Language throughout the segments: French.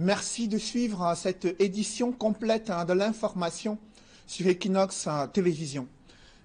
Merci de suivre cette édition complète de l'information sur Equinox Télévision.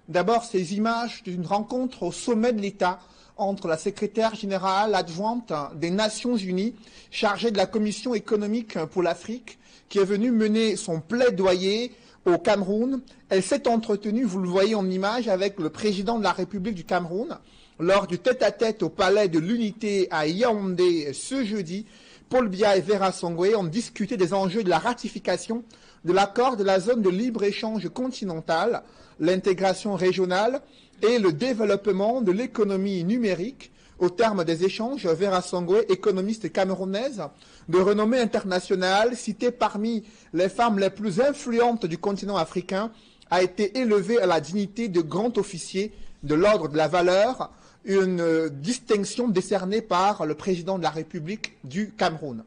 D'abord, ces images d'une rencontre au sommet de l'État entre la secrétaire générale adjointe des Nations Unies chargée de la Commission économique pour l'Afrique qui est venue mener son plaidoyer au Cameroun. Elle s'est entretenue, vous le voyez en image, avec le président de la République du Cameroun lors du tête-à-tête au Palais de l'Unité à Yaoundé ce jeudi. Paul Biya et Vera Songwe ont discuté des enjeux de la ratification de l'accord de la zone de libre-échange continentale, l'intégration régionale et le développement de l'économie numérique. Au terme des échanges, Vera Songwe, économiste camerounaise de renommée internationale, citée parmi les femmes les plus influentes du continent africain, a été élevée à la dignité de grand officier de l'ordre de la valeur, une distinction décernée par le président de la République du Cameroun.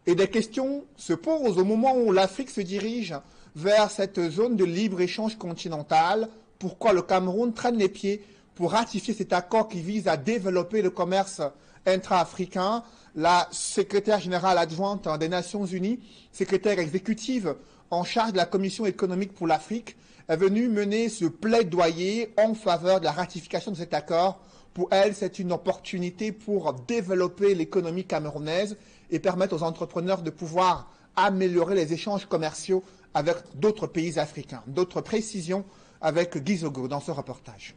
Et des questions se posent au moment où l'Afrique se dirige vers cette zone de libre-échange continentale. Pourquoi le Cameroun traîne les pieds pour ratifier cet accord qui vise à développer le commerce intra-africain? La secrétaire générale adjointe des Nations Unies, secrétaire exécutive en charge de la Commission économique pour l'Afrique, est venue mener ce plaidoyer en faveur de la ratification de cet accord. Pour elle, c'est une opportunité pour développer l'économie camerounaise et permettre aux entrepreneurs de pouvoir améliorer les échanges commerciaux avec d'autres pays africains. D'autres précisions avec Guy Zogo dans ce reportage.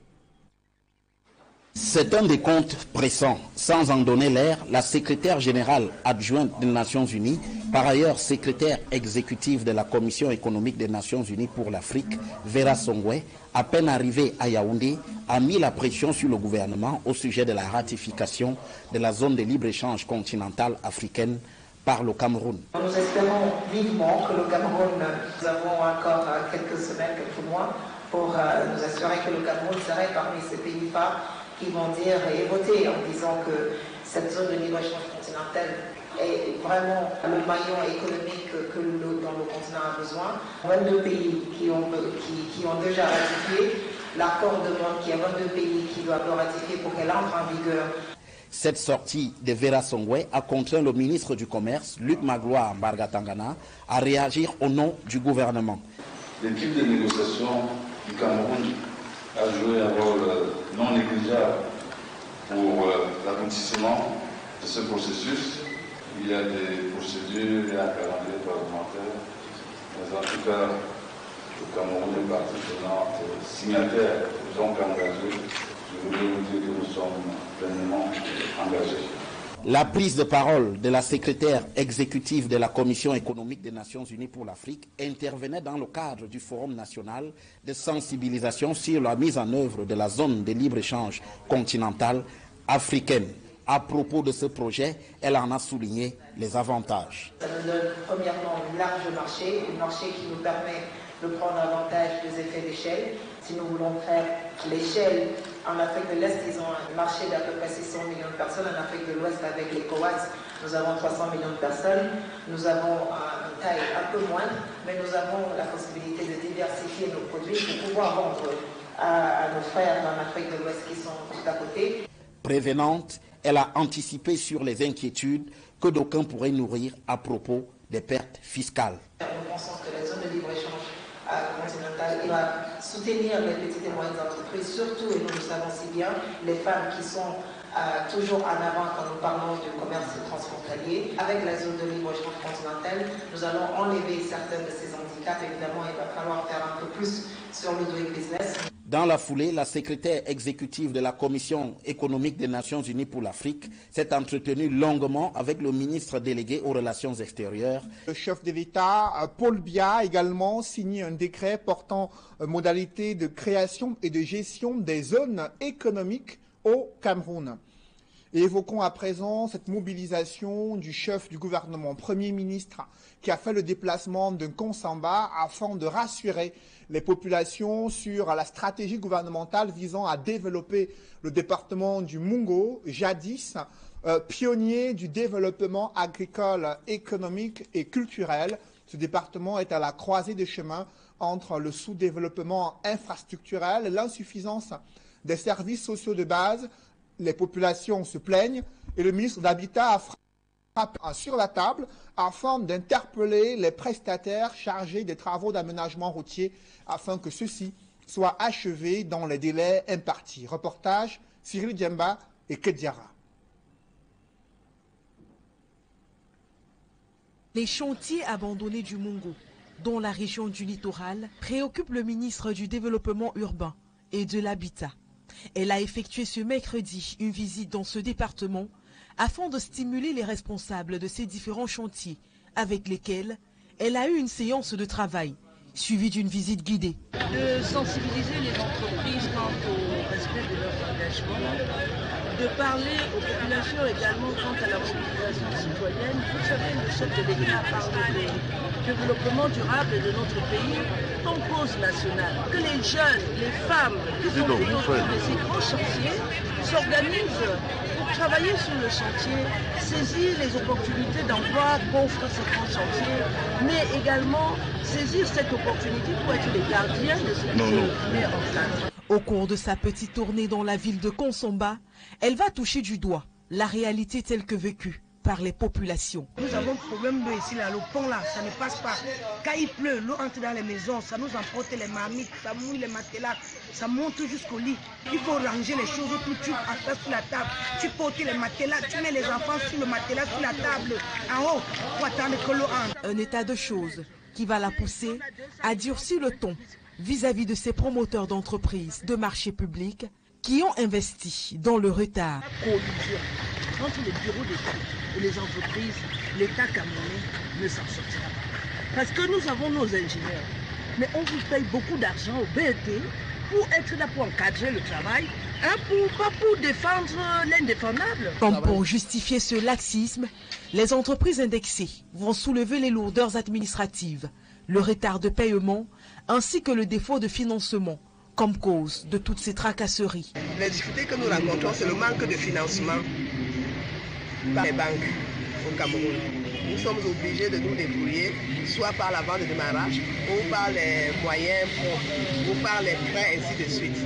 C'est un décompte pressant. Sans en donner l'air, la secrétaire générale adjointe des Nations Unies, par ailleurs secrétaire exécutive de la Commission économique des Nations Unies pour l'Afrique, Vera Songwe, à peine arrivée à Yaoundé, a mis la pression sur le gouvernement au sujet de la ratification de la zone de libre-échange continentale africaine par le Cameroun. Nous espérons vivement que le Cameroun, nous avons encore quelques semaines, quelques mois, pour nous assurer que le Cameroun serait parmi ces pays phares qui vont dire et voter en disant que cette zone de libre-échange continentale est vraiment le maillon économique dont le continent a besoin. 22 pays qui ont déjà ratifié. L'accord demande qu'il y a 22 pays qui doivent le ratifier pour qu'elle entre en vigueur. Cette sortie de Vera Songwe a contraint le ministre du Commerce, Luc Magloire Mbargatangana, à réagir au nom du gouvernement. L'équipe de négociation du Cameroun a joué un rôle non négligeable pour l'aboutissement de ce processus. Il y a des procédures, il y a un calendrier parlementaire, mais en tout cas, le Cameroun est partie prenante, signataire, donc engagé. Je voulais vous dire que nous sommes pleinement engagés. La prise de parole de la secrétaire exécutive de la Commission économique des Nations Unies pour l'Afrique intervenait dans le cadre du Forum national de sensibilisation sur la mise en œuvre de la zone de libre-échange continentale africaine. À propos de ce projet, elle en a souligné les avantages. Ça nous donne premièrement un large marché, un marché qui nous permet de prendre avantage des effets d'échelle. Si nous voulons faire l'échelle, en Afrique de l'Est, ils ont un marché d'à peu près 600 millions de personnes. En Afrique de l'Ouest, avec les COAS, nous avons 300 millions de personnes. Nous avons une taille un peu moindre, mais nous avons la possibilité de diversifier nos produits pour pouvoir vendre à nos frères en Afrique de l'Ouest qui sont tout à côté. Prévenante, elle a anticipé sur les inquiétudes que d'aucuns pourraient nourrir à propos des pertes fiscales. Nous pensons que la zone de libre-échange continentale va soutenir les petites et moyennes entreprises, surtout, et nous le savons si bien, les femmes qui sont toujours en avant quand nous parlons du commerce transfrontalier. Avec la zone de libre-échange continentale, nous allons enlever certains de ces handicaps. Évidemment, il va falloir faire un peu plus sur le doing business. Dans la foulée, la secrétaire exécutive de la Commission économique des Nations Unies pour l'Afrique s'est entretenue longuement avec le ministre délégué aux relations extérieures. Le chef de l'État, Paul Biya, a également signé un décret portant modalités de création et de gestion des zones économiques au Cameroun. Et évoquons à présent cette mobilisation du chef du gouvernement, Premier ministre, qui a fait le déplacement de Konsamba afin de rassurer les populations sur la stratégie gouvernementale visant à développer le département du Mungo, jadis pionnier du développement agricole, économique et culturel. Ce département est à la croisée des chemins entre le sous-développement infrastructurel, l'insuffisance des services sociaux de base. Les populations se plaignent et le ministre d'Habitat a sur la table afin d'interpeller les prestataires chargés des travaux d'aménagement routier afin que ceux-ci soient achevés dans les délais impartis. Reportage Cyril Djemba et Kediara. Les chantiers abandonnés du Mungo, dont la région du littoral, préoccupent le ministre du Développement urbain et de l'Habitat. Elle a effectué ce mercredi une visite dans ce département afin de stimuler les responsables de ces différents chantiers avec lesquels elle a eu une séance de travail suivie d'une visite guidée. De sensibiliser les entreprises quant au respect de leurs engagements, de parler aux populations également quant à la mobilisation citoyenne. Vous savez, le chef de l'État parle de développement durable de notre pays comme cause nationale. Que les jeunes, les femmes qui sont autour de ces grands chantiers s'organisent pour travailler sur le chantier, saisir les opportunités d'emploi qu'offrent ces grands chantiers, mais également saisir cette opportunité pour être les gardiens de ce qui est en place. Au cours de sa petite tournée dans la ville de Konsomba, elle va toucher du doigt la réalité telle que vécue par les populations. Nous avons un problème d'eau ici, là, le pont là, ça ne passe pas. Quand il pleut, l'eau entre dans les maisons, ça nous emporte les marmites, ça mouille les matelas, ça monte jusqu'au lit. Il faut ranger les choses, tout tu assois sur la table, tu portes les matelas, tu mets les enfants sur le matelas, sur la table, en haut, pour attendre que l'eau entre. Un état de choses qui va la pousser à durcir le ton vis-à-vis de ces promoteurs d'entreprises de marché public qui ont investi dans le retard. Collusion entre les bureaux d'État et les entreprises, l'État camerounais ne s'en sortira pas. Parce que nous avons nos ingénieurs, mais on vous paye beaucoup d'argent au BET pour être là pour encadrer le travail, pas pour défendre l'indéfendable. Comme pour justifier ce laxisme, les entreprises indexées vont soulever les lourdeurs administratives, le retard de paiement ainsi que le défaut de financement comme cause de toutes ces tracasseries. Les difficultés que nous rencontrons, c'est le manque de financement par les banques au Cameroun. Nous sommes obligés de nous débrouiller, soit par la vente de démarrage, ou par les moyens propres, ou par les prêts, ainsi de suite.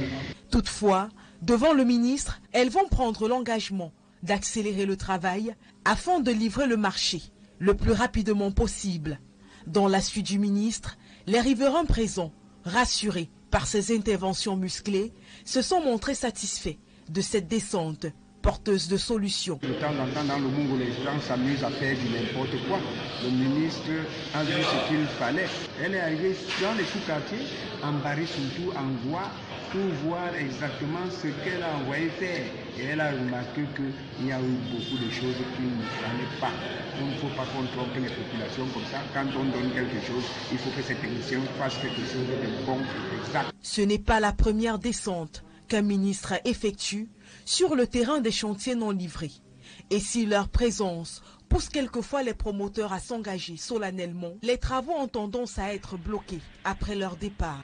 Toutefois, devant le ministre, elles vont prendre l'engagement d'accélérer le travail afin de livrer le marché le plus rapidement possible. Dans la suite du ministre, les riverains présents, rassurés par ces interventions musclées, se sont montrés satisfaits de cette descente porteuse de solutions. De temps en temps, dans le Mungo, les gens s'amusent à faire du n'importe quoi. Le ministre a vu ce qu'il fallait. Elle est arrivée dans les sous-quartiers, en Bari surtout, en Goua, pour voir exactement ce qu'elle a envoyé faire. Et elle a remarqué qu'il y a eu beaucoup de choses qui ne allaient pas. Donc il ne faut pas qu'on trompe les populations comme ça. Quand on donne quelque chose, il faut que ces techniciens fassent quelque chose de bon et exact. Ce n'est pas la première descente qu'un ministre effectue sur le terrain des chantiers non livrés. Et si leur présence pousse quelquefois les promoteurs à s'engager solennellement, les travaux ont tendance à être bloqués après leur départ.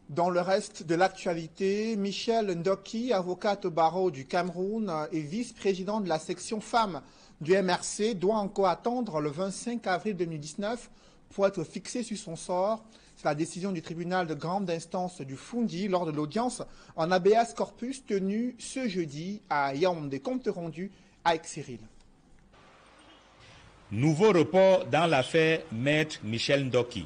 Dans le reste de l'actualité, Michel Ndoki, avocate au barreau du Cameroun et vice-président de la section femmes du MRC, doit encore attendre le 25 avril 2019 pour être fixé sur son sort. C'est la décision du tribunal de grande instance du Fundi lors de l'audience en habeas corpus tenue ce jeudi à Yaoundé. Compte rendu avec Cyril. Nouveau report dans l'affaire Maître Michel Ndoki.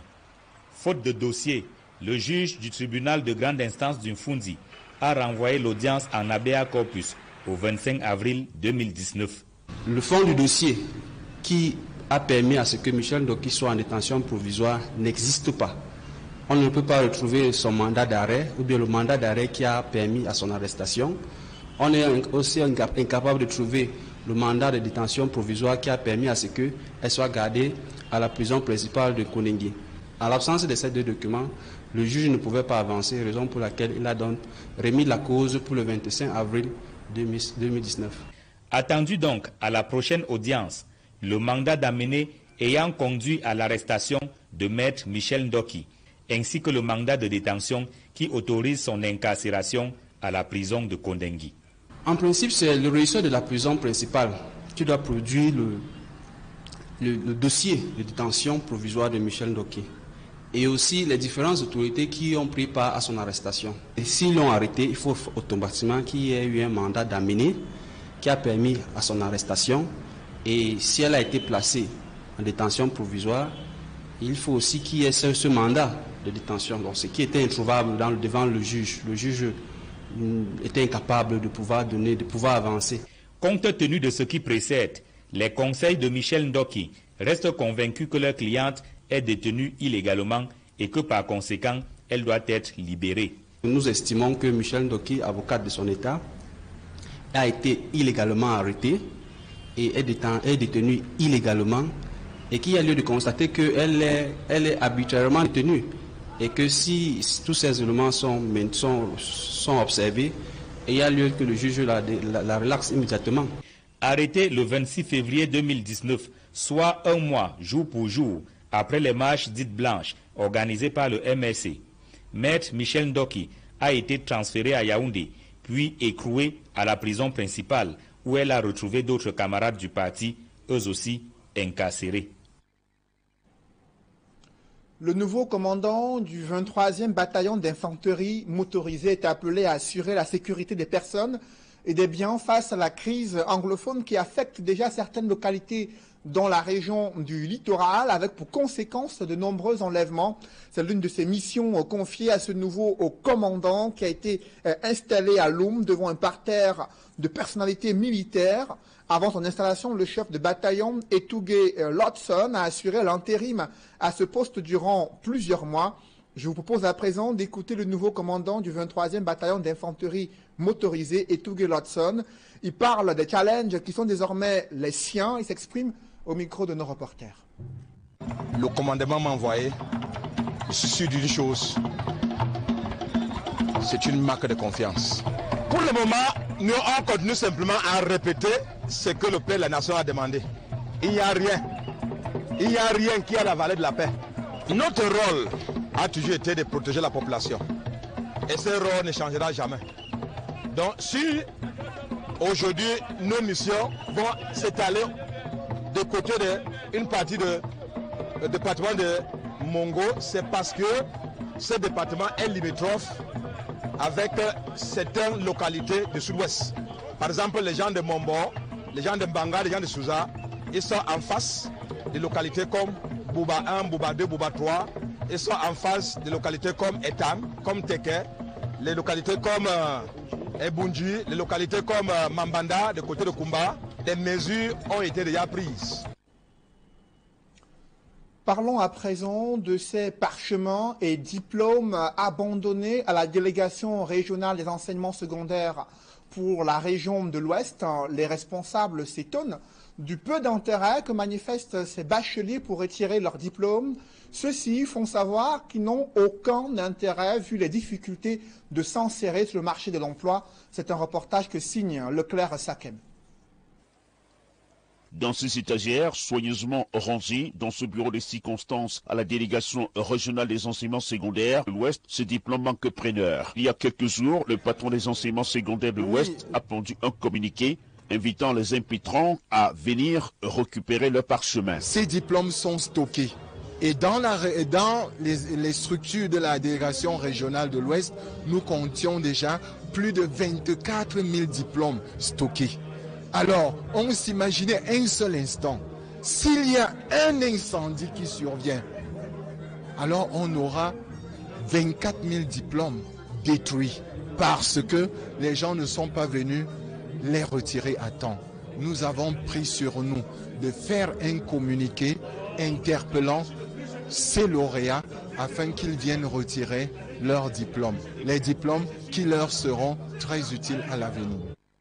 Faute de dossier, le juge du tribunal de grande instance du Fundi a renvoyé l'audience en habeas corpus au 25 avril 2019. Le fond du dossier qui a permis à ce que Michel Ndoki soit en détention provisoire n'existe pas. On ne peut pas retrouver son mandat d'arrêt ou bien le mandat d'arrêt qui a permis à son arrestation. On est aussi incapable de trouver le mandat de détention provisoire qui a permis à ce qu'elle soit gardée à la prison principale de Koningui. En l'absence de ces deux documents, le juge ne pouvait pas avancer, raison pour laquelle il a donc remis la cause pour le 25 avril 2019. Attendu donc à la prochaine audience, le mandat d'amener ayant conduit à l'arrestation de Maître Michel Ndoki, ainsi que le mandat de détention qui autorise son incarcération à la prison de Koningui. En principe, c'est le régisseur de la prison principale qui doit produire le dossier de détention provisoire de Michel Ndoki et aussi les différentes autorités qui ont pris part à son arrestation. Et s'ils l'ont arrêté, il faut automatiquement qu'il y ait eu un mandat d'amener qui a permis à son arrestation. Et si elle a été placée en détention provisoire, il faut aussi qu'il y ait ce mandat de détention. Donc, ce qui était introuvable devant le juge. Le juge était incapable de pouvoir avancer. Compte tenu de ce qui précède, les conseils de Michel Ndoki restent convaincus que leur cliente est détenue illégalement et que par conséquent, elle doit être libérée. Nous estimons que Michel Ndoki, avocate de son État, a été illégalement arrêtée et est détenue illégalement et qu'il y a lieu de constater qu'elle est arbitrairement détenue et que si tous ces éléments sont observés, il y a lieu que le juge la relaxe immédiatement. Arrêtée le 26 février 2019, soit un mois, jour pour jour, après les marches dites blanches organisées par le MRC, Maître Michel Ndoki a été transférée à Yaoundé, puis écrouée à la prison principale, où elle a retrouvé d'autres camarades du parti, eux aussi incarcérés. Le nouveau commandant du 23e bataillon d'infanterie motorisée est appelé à assurer la sécurité des personnes et des biens face à la crise anglophone qui affecte déjà certaines localités dans la région du littoral, avec pour conséquence de nombreux enlèvements. C'est l'une de ces missions confiées à ce nouveau commandant qui a été installé à Loum devant un parterre de personnalités militaires. Avant son installation, le chef de bataillon, Etougué Lotson, a assuré l'intérim à ce poste durant plusieurs mois. Je vous propose à présent d'écouter le nouveau commandant du 23e bataillon d'infanterie motorisée, Etougué Lotson. Il parle des challenges qui sont désormais les siens. Il s'exprime au micro de nos reporters. Le commandement m'a envoyé. Je suis sûr d'une chose. C'est une marque de confiance. Pour le moment, nous on continue simplement à répéter ce que le peuple de la nation a demandé. Il n'y a rien. Il n'y a rien qui a la valeur de la paix. Notre rôle a toujours été de protéger la population. Et ce rôle ne changera jamais. Donc si aujourd'hui nos missions vont s'étaler de côté d'une partie du département de Mongo, c'est parce que ce département est limitrophe avec certaines localités du sud-ouest. Par exemple, les gens de Mombo, les gens de Mbanga, les gens de Souza, ils sont en face des localités comme Bouba 1, Bouba 2, Bouba 3. Ils sont en face des localités comme Etam, comme Teke, les localités comme Ebunji, les localités comme Mambanda, de côté de Kumba. Des mesures ont été déjà prises. Parlons à présent de ces parchemins et diplômes abandonnés à la délégation régionale des enseignements secondaires pour la région de l'Ouest. Les responsables s'étonnent du peu d'intérêt que manifestent ces bacheliers pour retirer leurs diplômes. Ceux-ci font savoir qu'ils n'ont aucun intérêt vu les difficultés de s'insérer sur le marché de l'emploi. C'est un reportage que signe Leclerc Sakem. Dans ces étagères, soigneusement rangées, dans ce bureau de circonstances à la délégation régionale des enseignements secondaires de l'Ouest, ce diplôme manque preneur. Il y a quelques jours, le patron des enseignements secondaires de l'Ouest a pondu un communiqué invitant les impétrants à venir récupérer leur parchemin. Ces diplômes sont stockés. Et dans les structures de la délégation régionale de l'Ouest, nous comptions déjà plus de 24 000 diplômes stockés. Alors, on s'imaginait un seul instant, s'il y a un incendie qui survient, alors on aura 24 000 diplômes détruits parce que les gens ne sont pas venus les retirer à temps. Nous avons pris sur nous de faire un communiqué interpellant ces lauréats afin qu'ils viennent retirer leurs diplômes. Les diplômes qui leur seront très utiles à l'avenir.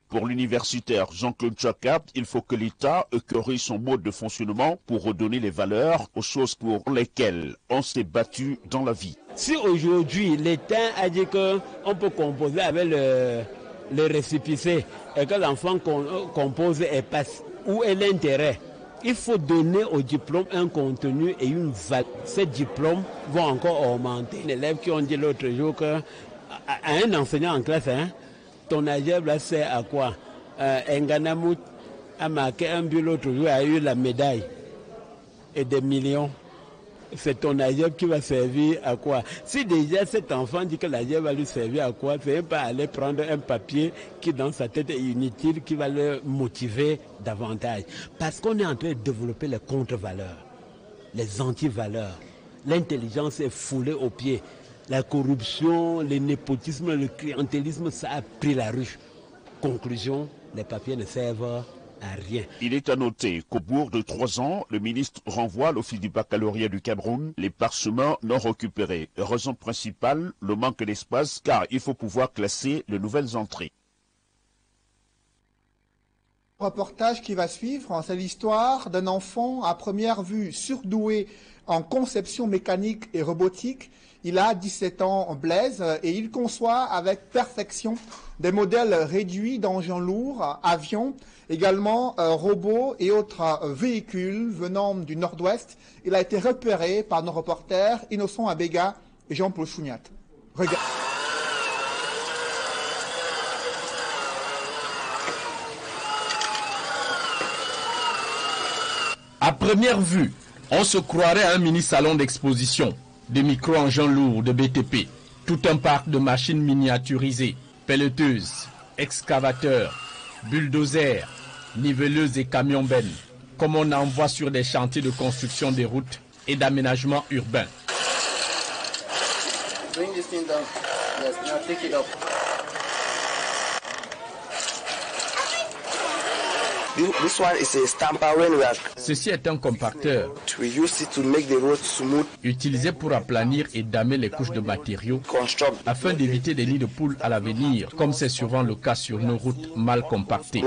Pour l'universitaire Jean-Claude Jacob, il faut que l'État corrige son mode de fonctionnement pour redonner les valeurs aux choses pour lesquelles on s'est battu dans la vie. Si aujourd'hui l'État a dit qu'on peut composer avec le récépissé et que l'enfant compose et passe, où est l'intérêt? Il faut donner au diplôme un contenu et une valeur. Ces diplômes vont encore augmenter. Les élèves qui ont dit l'autre jour qu'à un enseignant en classe, ton algèbre c'est à quoi? Nganamout a marqué un but l'autre jour, a eu la médaille et des millions. c'est ton AGEP qui va servir à quoi? Si déjà cet enfant dit que l'AGEP va lui servir à quoi, c'est pas aller prendre un papier qui dans sa tête est inutile, qui va le motiver davantage. Parce qu'on est en train de développer les contre-valeurs, les anti-valeurs. L'intelligence est foulée aux pieds. La corruption, le népotisme, le clientélisme, ça a pris la ruche. Conclusion, les papiers ne servent à rien. Il est à noter qu'au bout de 3 ans, le ministre renvoie à l'Office du baccalauréat du Cameroun les parchemins non récupérés. Raison principale, le manque d'espace, car il faut pouvoir classer les nouvelles entrées. Le reportage qui va suivre, c'est l'histoire d'un enfant à première vue surdoué en conception mécanique et robotique. Il a 17 ans, Blaise, et il conçoit avec perfection des modèles réduits d'engins lourds, avions, également robots et autres véhicules venant du nord-ouest. Il a été repéré par nos reporters Innocent Abega et Jean-Paul Chouniat. Regarde. À première vue, on se croirait à un mini-salon d'exposition, de micro-engins lourds de BTP, tout un parc de machines miniaturisées, pelleteuses, excavateurs, bulldozers, niveleuses et camions-bennes, comme on en voit sur des chantiers de construction des routes et d'aménagement urbain. Ceci est un compacteur utilisé pour aplanir et damer les couches de matériaux afin d'éviter des nids de poules à l'avenir, comme c'est souvent le cas sur nos routes mal compactées.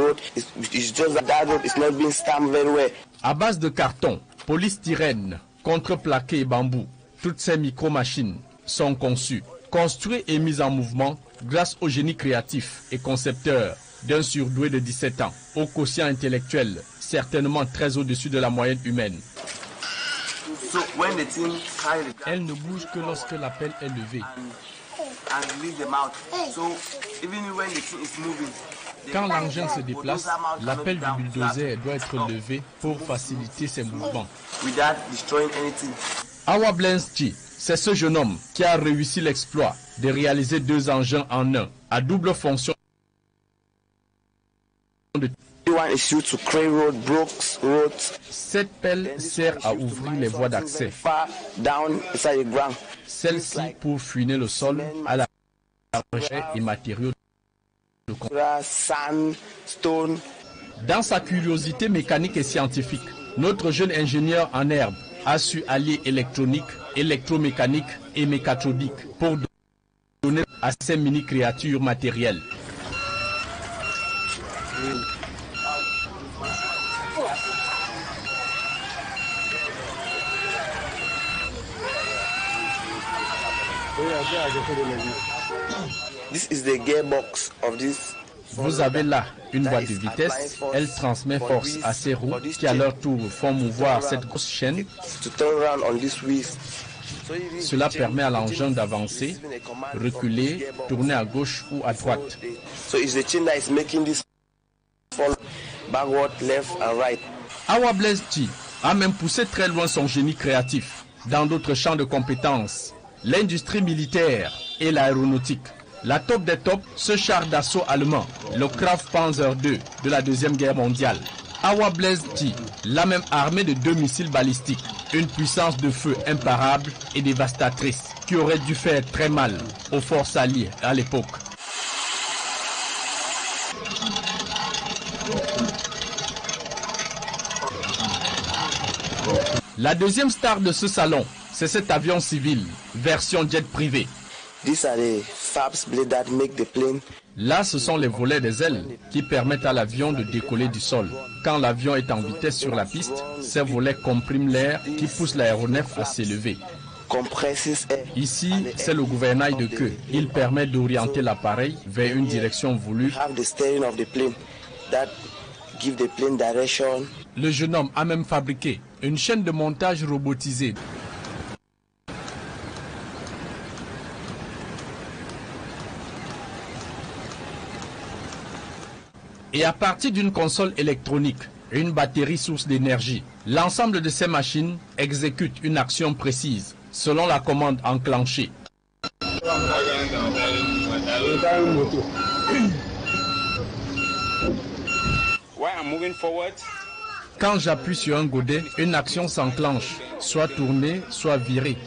À base de carton, polystyrène, contreplaqué et bambou, toutes ces micro-machines sont conçues, construites et mises en mouvement grâce au génie créatif et concepteur d'un surdoué de 17 ans, au quotient intellectuel, certainement très au-dessus de la moyenne humaine. Elle ne bouge que lorsque la pelle est levée. Quand l'engin se déplace, la pelle du bulldozer doit être levée pour faciliter ses mouvements. Awa Blensky, c'est ce jeune homme qui a réussi l'exploit de réaliser 2 engins en un, à double fonction. Cette pelle sert à ouvrir les voies d'accès. Celle-ci pour fouiner le sol à la recherche et matériaux de Dans sa curiosité mécanique et scientifique, notre jeune ingénieur en herbe a su allier électronique, électromécanique et mécatronique pour donner à ces mini-créatures matérielles. Vous avez là une boîte de vitesse, elle transmet force à ces roues qui à leur tour font mouvoir cette grosse chaîne. Cela permet à l'engin d'avancer, reculer, tourner à gauche ou à droite. Awa Blensky a même poussé très loin son génie créatif dans d'autres champs de compétences, l'industrie militaire et l'aéronautique. La top des tops, ce char d'assaut allemand, le Kraftpanzer II de la Deuxième Guerre mondiale. Awa Blensky l'a même armé de 2 missiles balistiques, une puissance de feu imparable et dévastatrice qui aurait dû faire très mal aux forces alliées à l'époque. La deuxième star de ce salon, c'est cet avion civil, version jet privé. Là, ce sont les volets des ailes qui permettent à l'avion de décoller du sol. Quand l'avion est en vitesse sur la piste, ces volets compriment l'air qui pousse l'aéronef à s'élever. Ici, c'est le gouvernail de queue. Il permet d'orienter l'appareil vers une direction voulue. Le jeune homme a même fabriqué une chaîne de montage robotisée. Et à partir d'une console électronique, une batterie source d'énergie, L'ensemble de ces machines exécute une action précise, selon la commande enclenchée. Quand j'appuie sur un godet, une action s'enclenche, soit tournée, soit virée.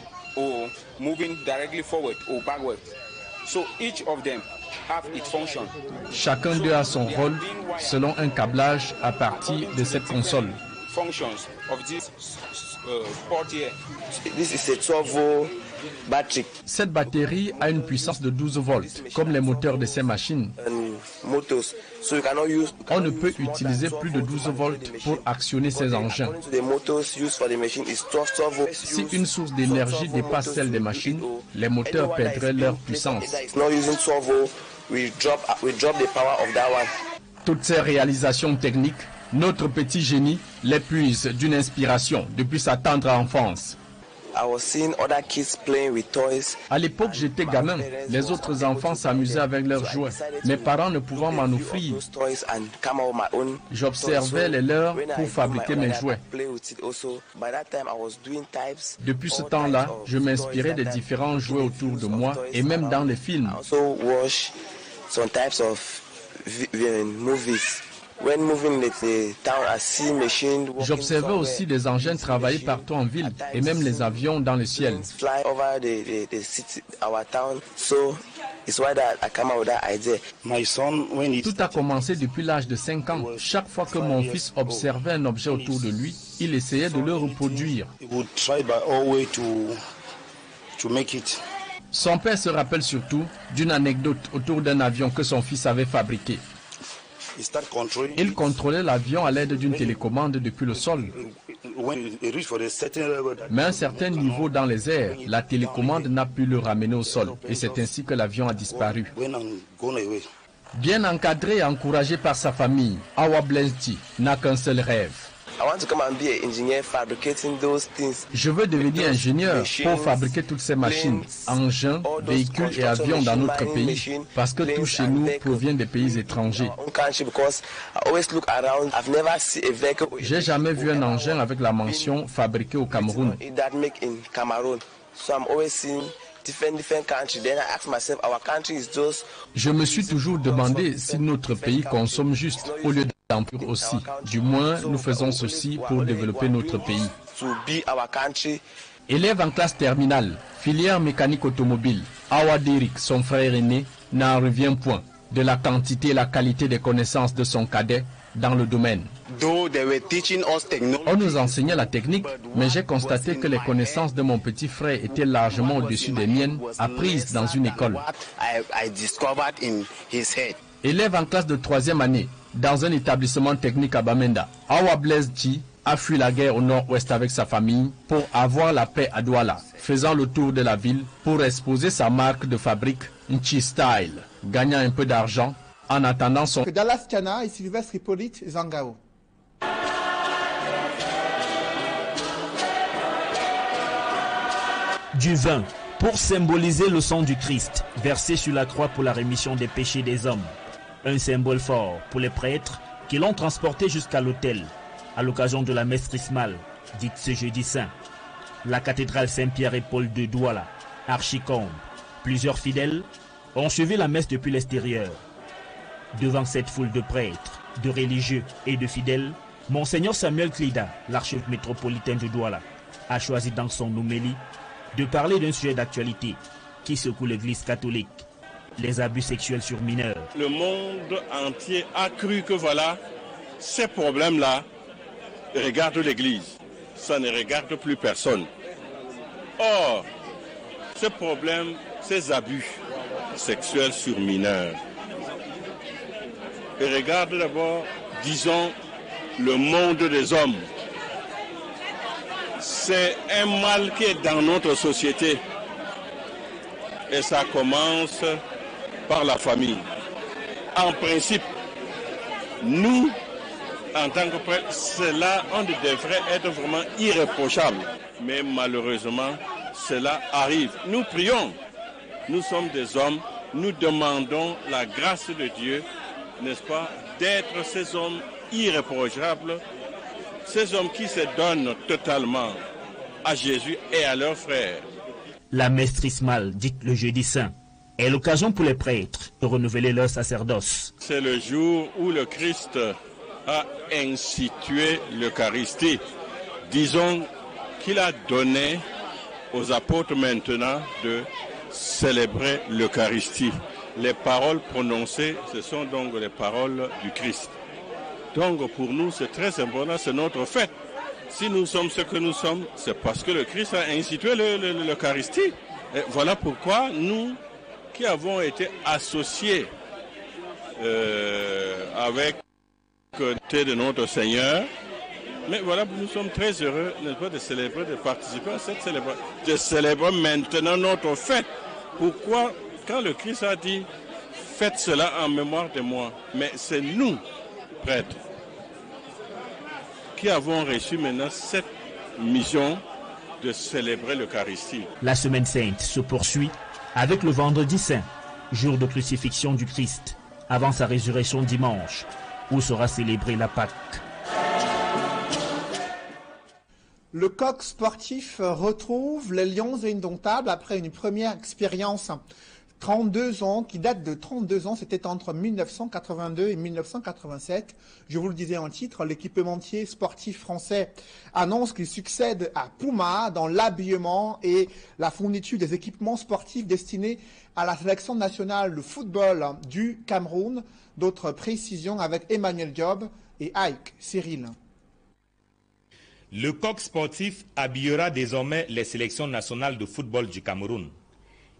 Chacun d'eux a son rôle selon un câblage à partir de cette console. Cette batterie a une puissance de 12 volts, comme les moteurs de ces machines. On ne peut utiliser plus de 12 volts pour actionner ces engins. Si une source d'énergie dépasse celle des machines, les moteurs perdraient leur puissance. Toutes ces réalisations techniques, notre petit génie les puise d'une inspiration depuis sa tendre enfance. À l'époque, j'étais gamin. Les autres enfants s'amusaient avec leurs jouets. Mes parents ne pouvant m'en offrir, j'observais les leurs pour fabriquer mes jouets. Depuis ce temps-là, je m'inspirais des différents jouets autour de moi et même dans les films. J'observais aussi des engins travailler partout en ville et même les avions dans le ciel. Tout a commencé depuis l'âge de 5 ans. Chaque fois que mon fils observait un objet autour de lui, il essayait de le reproduire. Son père se rappelle surtout d'une anecdote autour d'un avion que son fils avait fabriqué. Il contrôlait l'avion à l'aide d'une télécommande depuis le sol. Mais à un certain niveau dans les airs, la télécommande n'a pu le ramener au sol. Et c'est ainsi que l'avion a disparu. Bien encadré et encouragé par sa famille, Awa Blesti n'a qu'un seul rêve. Je veux devenir ingénieur pour fabriquer toutes ces machines, engins, véhicules et avions dans notre pays, parce que tout chez nous provient des pays étrangers. J'ai jamais vu un engin avec la mention fabriqué au Cameroun. Je me suis toujours demandé si notre pays consomme juste au lieu d'en produire aussi. Du moins, nous faisons ceci pour développer notre pays. Élève en classe terminale, filière mécanique automobile, Awa Derrick, son frère aîné, n'en revient point de la quantité et la qualité des connaissances de son cadet dans le domaine. On nous enseignait la technique, mais j'ai constaté que les connaissances de mon petit frère étaient largement au-dessus des miennes, apprises dans une école. Élève en classe de 3e année, dans un établissement technique à Bamenda, Awa Blesti a fui la guerre au nord-ouest avec sa famille pour avoir la paix à Douala, faisant le tour de la ville pour exposer sa marque de fabrique Nchi Style, gagnant un peu d'argent en attendant son... Dallas Tiana et Sylvestre Hippolyte Zangao. Du vin, pour symboliser le sang du Christ, versé sur la croix pour la rémission des péchés des hommes. Un symbole fort pour les prêtres qui l'ont transporté jusqu'à l'autel, à l'occasion de la messe trismale, dite ce jeudi saint. La cathédrale Saint-Pierre et Paul de Douala, archicombe. Plusieurs fidèles ont suivi la messe depuis l'extérieur. Devant cette foule de prêtres, de religieux et de fidèles, Monseigneur Samuel Klida, l'archevêque métropolitain de Douala, a choisi dans son homélie de parler d'un sujet d'actualité qui secoue l'Église catholique, les abus sexuels sur mineurs. Le monde entier a cru que voilà, ces problèmes-là regardent l'Église, ça ne regarde plus personne. Or, ces problèmes, ces abus sexuels sur mineurs, et regarde d'abord, disons, le monde des hommes. C'est un mal qui est dans notre société. Et ça commence par la famille. En principe, nous, en tant que prêtres, cela, on devrait être vraiment irréprochable. Mais malheureusement, cela arrive. Nous prions. Nous sommes des hommes. Nous demandons la grâce de Dieu, n'est-ce pas, d'être ces hommes irréprochables Ces hommes qui se donnent totalement à Jésus et à leurs frères. La messe trismale, dite le jeudi saint, est l'occasion pour les prêtres de renouveler leur sacerdoce. C'est le jour où le Christ a institué l'Eucharistie. Disons qu'il a donné aux apôtres maintenant de célébrer l'Eucharistie. Les paroles prononcées, ce sont donc les paroles du Christ. Donc pour nous, c'est très important, c'est notre fête. Si nous sommes ce que nous sommes, c'est parce que le Christ a institué l'Eucharistie. Et voilà pourquoi nous, qui avons été associés avec le côté de notre Seigneur, mais voilà, nous sommes très heureux, n'est-ce pas, de célébrer, de participer à cette célébration, de célébrer maintenant notre fête. Pourquoi, quand le Christ a dit « faites cela en mémoire de moi », mais c'est nous, prêtres, qui avons reçu maintenant cette mission de célébrer l'Eucharistie. La semaine sainte se poursuit avec le vendredi saint, jour de crucifixion du Christ, avant sa résurrection dimanche, où sera célébrée la Pâque. Le coq sportif retrouve les Lions indomptables après une première expérience 32 ans, qui date de 32 ans, c'était entre 1982 et 1987. Je vous le disais en titre, l'équipementier sportif français annonce qu'il succède à Puma dans l'habillement et la fourniture des équipements sportifs destinés à la sélection nationale de football du Cameroun. D'autres précisions avec Emmanuel Diop et Ike Cyril. Le coq sportif habillera désormais les sélections nationales de football du Cameroun.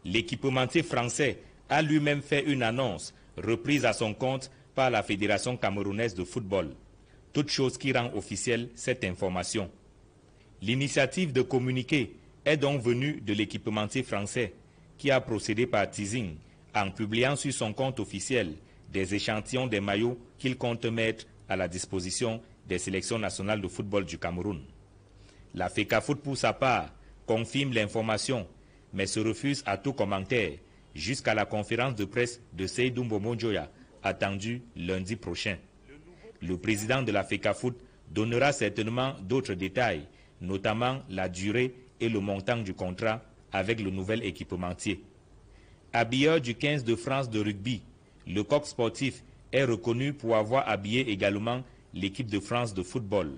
L'équipementier français a lui-même fait une annonce reprise à son compte par la Fédération camerounaise de football, toute chose qui rend officielle cette information. L'initiative de communiquer est donc venue de l'équipementier français qui a procédé par teasing en publiant sur son compte officiel des échantillons des maillots qu'il compte mettre à la disposition des sélections nationales de football du Cameroun. La FECAFOOT, pour sa part, confirme l'information, mais se refuse à tout commentaire jusqu'à la conférence de presse de Seydou Mbomondjoya, attendue lundi prochain. Le président de la FECAFOOT donnera certainement d'autres détails, notamment la durée et le montant du contrat avec le nouvel équipementier. Habilleur du 15 de France de rugby, le coq sportif est reconnu pour avoir habillé également l'équipe de France de football.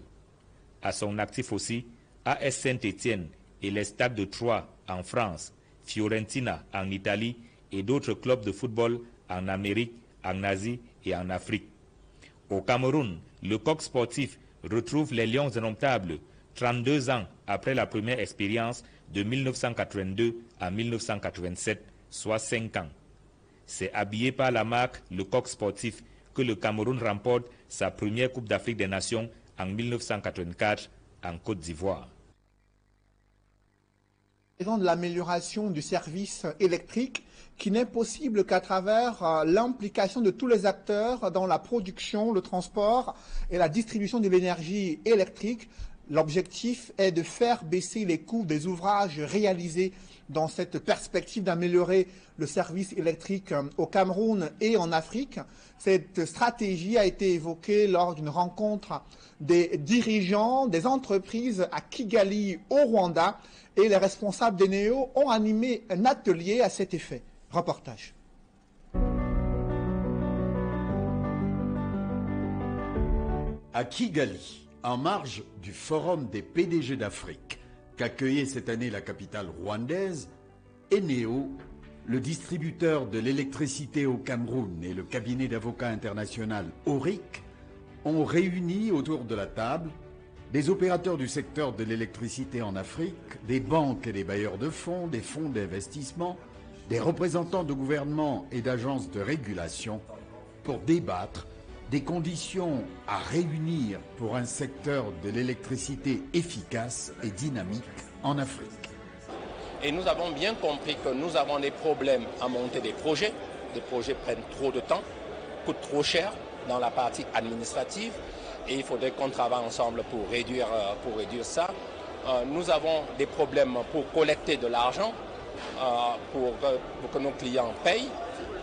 À son actif aussi, AS Saint-Étienne et les Stades de Troyes en France, Fiorentina en Italie et d'autres clubs de football en Amérique, en Asie et en Afrique. Au Cameroun, le coq sportif retrouve les Lions indomptables 32 ans après la première expérience de 1982 à 1987, soit 5 ans. C'est habillé par la marque Le Coq Sportif que le Cameroun remporte sa première Coupe d'Afrique des Nations en 1984 en Côte d'Ivoire. De l'amélioration du service électrique qui n'est possible qu'à travers l'implication de tous les acteurs dans la production, le transport et la distribution de l'énergie électrique. L'objectif est de faire baisser les coûts des ouvrages réalisés dans cette perspective d'améliorer le service électrique au Cameroun et en Afrique. Cette stratégie a été évoquée lors d'une rencontre des dirigeants des entreprises à Kigali au Rwanda et les responsables d'Eneo ont animé un atelier à cet effet. Reportage. À Kigali, en marge du Forum des PDG d'Afrique, qu'accueillait cette année la capitale rwandaise, Eneo, le distributeur de l'électricité au Cameroun et le cabinet d'avocats international Auric ont réuni autour de la table des opérateurs du secteur de l'électricité en Afrique, des banques et des bailleurs de fonds, des fonds d'investissement, des représentants de gouvernements et d'agences de régulation pour débattre des conditions à réunir pour un secteur de l'électricité efficace et dynamique en Afrique. Et nous avons bien compris que nous avons des problèmes à monter des projets. Les projets prennent trop de temps, coûtent trop cher dans la partie administrative et il faudrait qu'on travaille ensemble pour réduire ça. Nous avons des problèmes pour collecter de l'argent, pour que nos clients payent.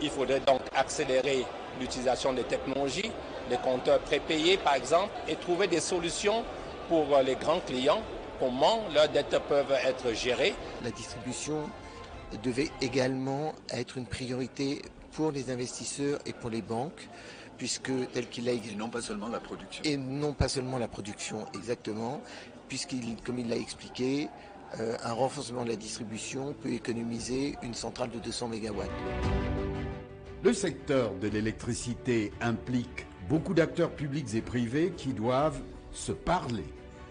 Il faudrait donc accélérer l'utilisation des technologies, des compteurs prépayés par exemple, et trouver des solutions pour les grands clients, comment leurs dettes peuvent être gérées. La distribution devait également être une priorité pour les investisseurs et pour les banques, puisque tel qu'il a... Et non pas seulement la production. Et non pas seulement la production, exactement, comme il l'a expliqué, un renforcement de la distribution peut économiser une centrale de 200 MW. Le secteur de l'électricité implique beaucoup d'acteurs publics et privés qui doivent se parler,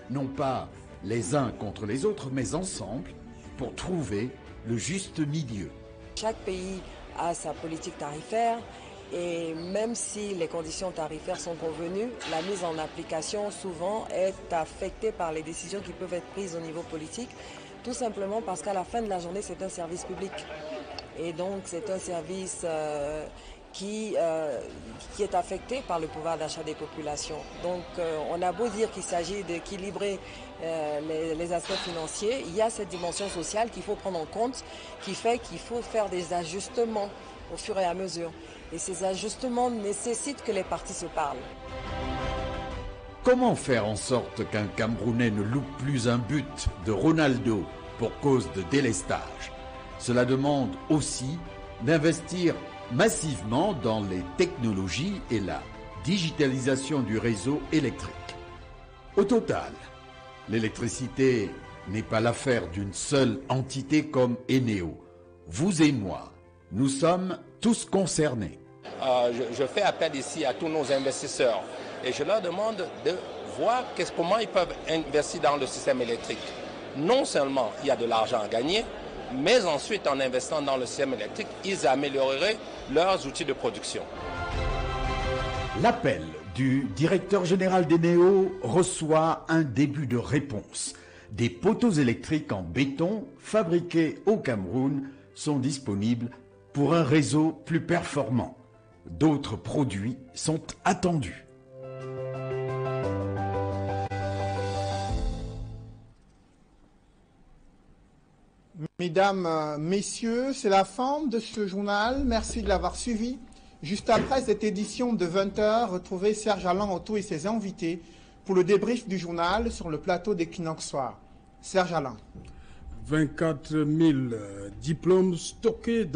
non pas les uns contre les autres, mais ensemble, pour trouver le juste milieu. Chaque pays a sa politique tarifaire et même si les conditions tarifaires sont convenues, la mise en application souvent est affectée par les décisions qui peuvent être prises au niveau politique, tout simplement parce qu'à la fin de la journée, c'est un service public. Et donc, c'est un service qui est affecté par le pouvoir d'achat des populations. Donc, on a beau dire qu'il s'agit d'équilibrer les aspects financiers, il y a cette dimension sociale qu'il faut prendre en compte, qui fait qu'il faut faire des ajustements au fur et à mesure. Et ces ajustements nécessitent que les parties se parlent. Comment faire en sorte qu'un Camerounais ne loupe plus un but de Ronaldo pour cause de délestage? Cela demande aussi d'investir massivement dans les technologies et la digitalisation du réseau électrique. Au total, l'électricité n'est pas l'affaire d'une seule entité comme Eneo. Vous et moi, nous sommes tous concernés. Je fais appel ici à tous nos investisseurs et je leur demande de voir comment ils peuvent investir dans le système électrique. Non seulement il y a de l'argent à gagner, mais ensuite en investissant dans le système électrique, ils amélioreraient leurs outils de production. L'appel du directeur général d'Eneo reçoit un début de réponse. Des poteaux électriques en béton fabriqués au Cameroun sont disponibles pour un réseau plus performant. D'autres produits sont attendus. Mesdames, Messieurs, c'est la fin de ce journal. Merci de l'avoir suivi. Juste après cette édition de 20h, retrouvez Serge Alain Otto et ses invités pour le débrief du journal sur le plateau d'Equinox Soir. Serge Alain. 24 000 diplômes stockés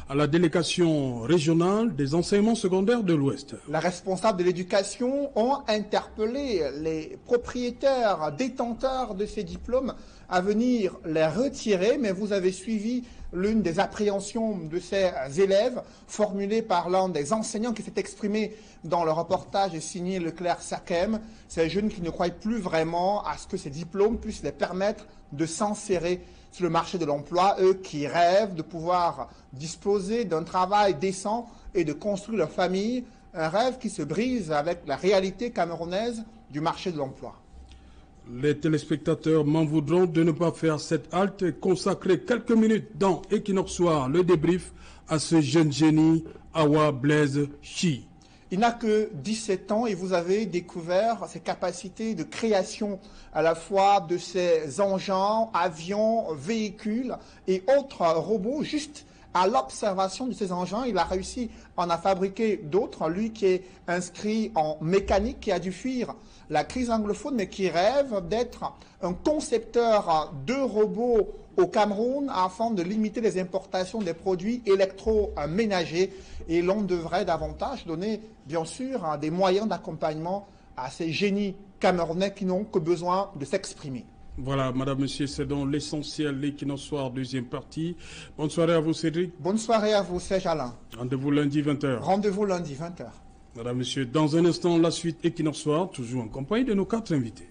à la délégation régionale des enseignements secondaires de l'Ouest. Les responsables de l'éducation ont interpellé les propriétaires détenteurs de ces diplômes à venir les retirer, mais vous avez suivi l'une des appréhensions de ces élèves formulées par l'un des enseignants qui s'est exprimé dans le reportage signé Leclerc Sakem. Ces jeunes qui ne croient plus vraiment à ce que ces diplômes puissent les permettre de s'insérer sur le marché de l'emploi, eux qui rêvent de pouvoir disposer d'un travail décent et de construire leur famille, un rêve qui se brise avec la réalité camerounaise du marché de l'emploi. Les téléspectateurs m'en voudront de ne pas faire cette halte et consacrer quelques minutes dans Equinox Soir, le débrief, à ce jeune génie, Awa Blaise Chi. Il n'a que 17 ans et vous avez découvert ses capacités de création à la fois de ces engins, avions, véhicules et autres robots. Juste à l'observation de ces engins, il a réussi à en fabriquer d'autres. Lui qui est inscrit en mécanique, qui a dû fuir la crise anglophone, mais qui rêve d'être un concepteur de robots au Cameroun afin de limiter les importations des produits électroménagers. Et l'on devrait davantage donner, bien sûr, des moyens d'accompagnement à ces génies camerounais qui n'ont que besoin de s'exprimer. Voilà, madame, monsieur, c'est donc l'essentiel, l'Equinox Soir, deuxième partie. Bonne soirée à vous, Cédric. Bonne soirée à vous, Serge Alain. Rendez-vous lundi 20h. Rendez-vous lundi 20h. Madame, monsieur, dans un instant, la suite Equinox Soir, toujours en compagnie de nos 4 invités.